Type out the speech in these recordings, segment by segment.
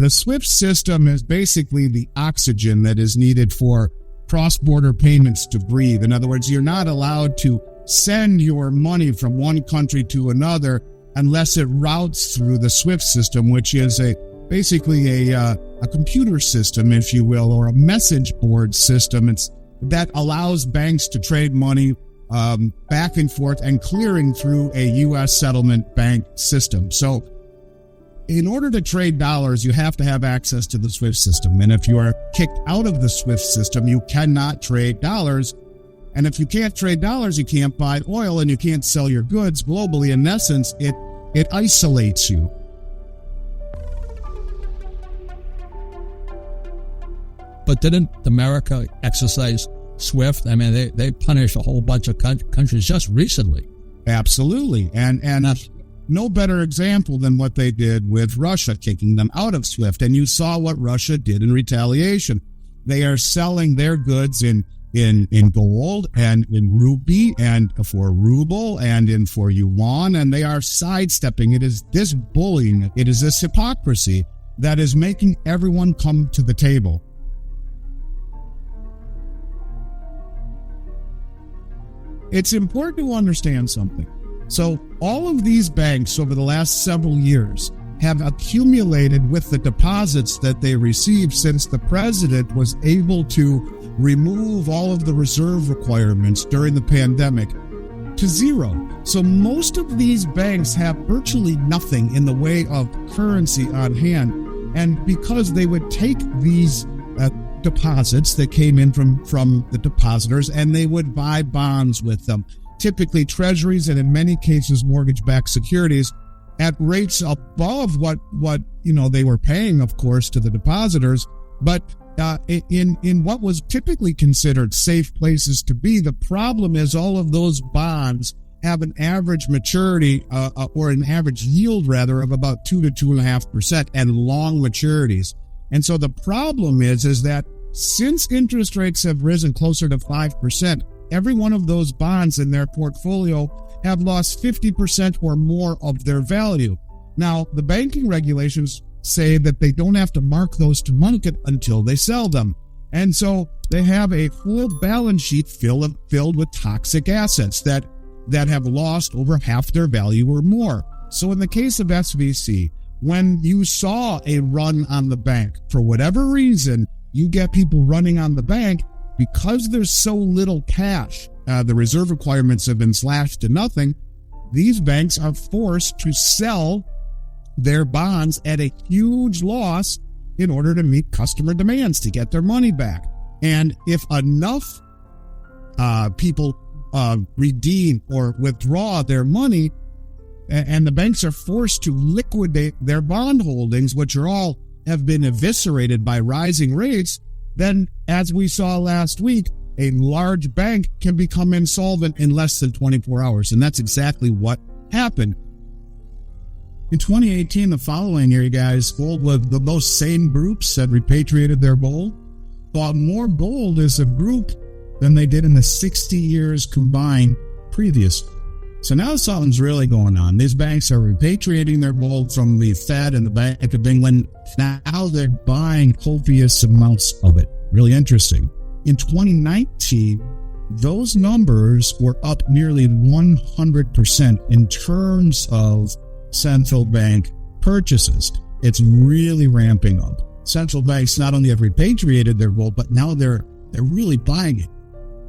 The SWIFT system is basically the oxygen that is needed for cross-border payments to breathe. In other words, you're not allowed to send your money from one country to another unless it routes through the SWIFT system, which is basically a computer system, if you will, or a message board system. That allows banks to trade money back and forth and clearing through a U.S. settlement bank system. So in order to trade dollars, you have to have access to the SWIFT system. And if you are kicked out of the SWIFT system, you cannot trade dollars. And if you can't trade dollars, you can't buy oil and you can't sell your goods globally. In essence, it isolates you. But didn't America exercise SWIFT? I mean, they punished a whole bunch of countries just recently. Absolutely. And no better example than what they did with Russia, kicking them out of SWIFT. And you saw what Russia did in retaliation. They are selling their goods in gold and in rupee and for ruble and for yuan, and they are sidestepping. It is this bullying, it is this hypocrisy that is making everyone come to the table. It's important to understand something. So all of these banks over the last several years have accumulated with the deposits that they received since the president was able to remove all of the reserve requirements during the pandemic to zero. So most of these banks have virtually nothing in the way of currency on hand. And because they would take these deposits that came in from the depositors and they would buy bonds with them, typically treasuries and in many cases mortgage-backed securities at rates above what they were paying, of course, to the depositors, but in what was typically considered safe places to be. The problem is all of those bonds have an average maturity or an average yield rather of about 2 to 2.5% and long maturities. And so the problem is that since interest rates have risen closer to 5%, every one of those bonds in their portfolio have lost 50% or more of their value. Now, the banking regulations say that they don't have to mark those to market until they sell them. And so they have a full balance sheet filled with toxic assets that have lost over half their value or more. So in the case of SVC, when you saw a run on the bank, for whatever reason, you get people running on the bank because there's so little cash. The reserve requirements have been slashed to nothing. These banks are forced to sell their bonds at a huge loss in order to meet customer demands to get their money back. And if enough people redeem or withdraw their money, and the banks are forced to liquidate their bond holdings, which have been eviscerated by rising rates, then, as we saw last week, a large bank can become insolvent in less than 24 hours. And that's exactly what happened. In 2018, the following year, you guys, gold was those same groups that repatriated their gold bought more gold as a group than they did in the 60 years combined previously. So now something's really going on. These banks are repatriating their gold from the Fed and the Bank of England. Now they're buying copious amounts of it. Really interesting. In 2019, those numbers were up nearly 100% in terms of central bank purchases. It's really ramping up. Central banks not only have repatriated their gold, but now they're really buying it.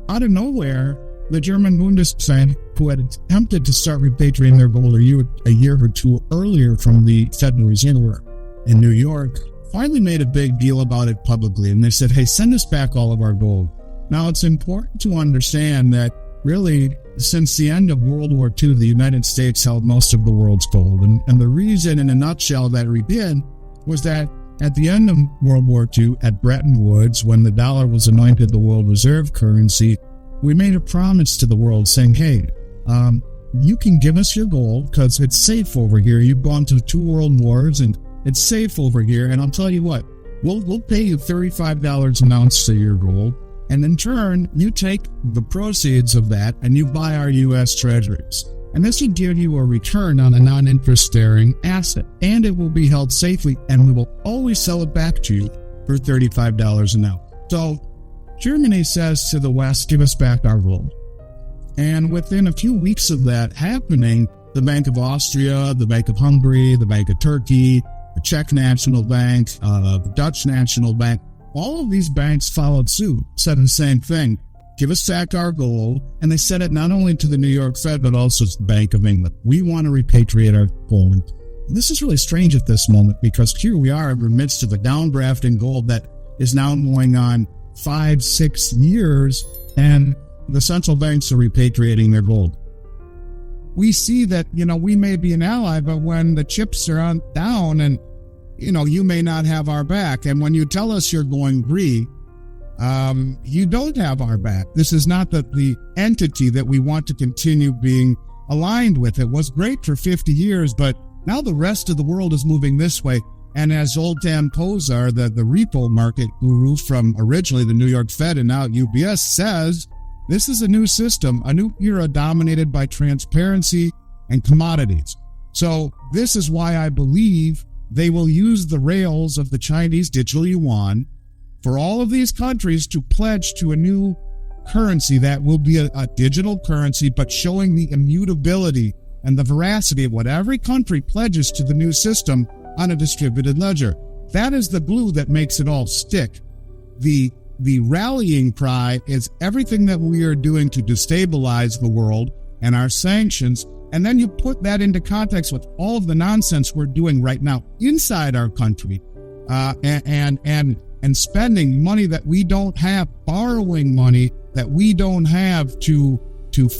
Out of nowhere, the German Bundesbank, who had attempted to start repatriating their gold a year or two earlier from the Federal Reserve in New York, finally made a big deal about it publicly. And they said, hey, send us back all of our gold. Now, it's important to understand that really, since the end of World War II, the United States held most of the world's gold. And the reason, in a nutshell, that we did was that at the end of World War II, at Bretton Woods, when the dollar was anointed the world reserve currency, we made a promise to the world saying, hey, you can give us your gold because it's safe over here. You've gone to 2 world wars and it's safe over here. And I'll tell you what, we'll pay you $35 an ounce for your gold. And in turn, you take the proceeds of that and you buy our U.S. treasuries. And this will give you a return on a non-interest-bearing asset, and it will be held safely, and we will always sell it back to you for $35 an ounce. So Germany says to the West, give us back our gold. And within a few weeks of that happening, the Bank of Austria, the Bank of Hungary, the Bank of Turkey, the Czech National Bank, the Dutch National Bank, all of these banks followed suit, said the same thing. Give us back our gold. And they said it not only to the New York Fed, but also to the Bank of England. We want to repatriate our gold. And this is really strange at this moment because here we are in the midst of a downdraft in gold that is now going on 5-6 years, and the central banks are repatriating their gold. We see that, we may be an ally, but when the chips are down and, you may not have our back. And when you tell us you're going green, you don't have our back. This is not the entity that we want to continue being aligned with. It was great for 50 years, but now the rest of the world is moving this way. And as Zoltan Pozsar, the repo market guru from originally the New York Fed and now UBS, says, this is a new system, a new era dominated by transparency and commodities. So this is why I believe they will use the rails of the Chinese digital yuan for all of these countries to pledge to a new currency that will be a digital currency, but showing the immutability and the veracity of what every country pledges to the new system on a distributed ledger. That is the glue that makes it all stick. The rallying cry is everything that we are doing to destabilize the world and our sanctions, and then you put that into context with all of the nonsense we're doing right now inside our country, and spending money that we don't have, borrowing money that we don't have to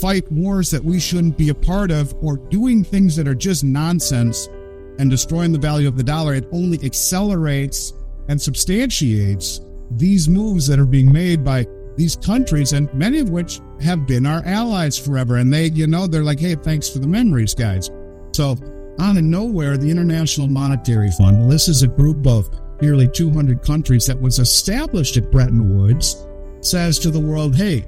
fight wars that we shouldn't be a part of, or doing things that are just nonsense and destroying the value of the dollar. It only accelerates and substantiates these moves that are being made by these countries, and many of which have been our allies forever. And they're like, hey, thanks for the memories, guys. So out of nowhere, the International Monetary Fund, well, this is a group of nearly 200 countries that was established at Bretton Woods, says to the world, hey,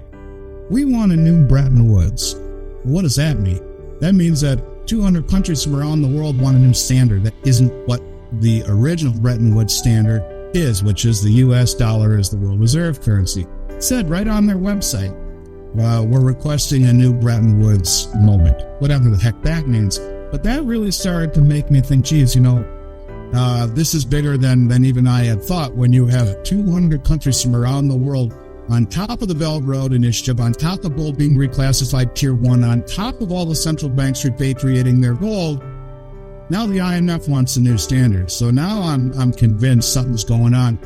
we want a new Bretton Woods. What does that mean? That means that 200 countries from around the world want a new standard that isn't what the original Bretton Woods standard is, which is the U.S. dollar as the world reserve currency. It said right on their website, we're requesting a new Bretton Woods moment, whatever the heck that means. But that really started to make me think, geez, this is bigger than even I had thought. When you have 200 countries from around the world on top of the Belt Road Initiative, on top of gold being reclassified Tier 1, on top of all the central banks repatriating their gold, now the IMF wants a new standard. So now I'm convinced something's going on.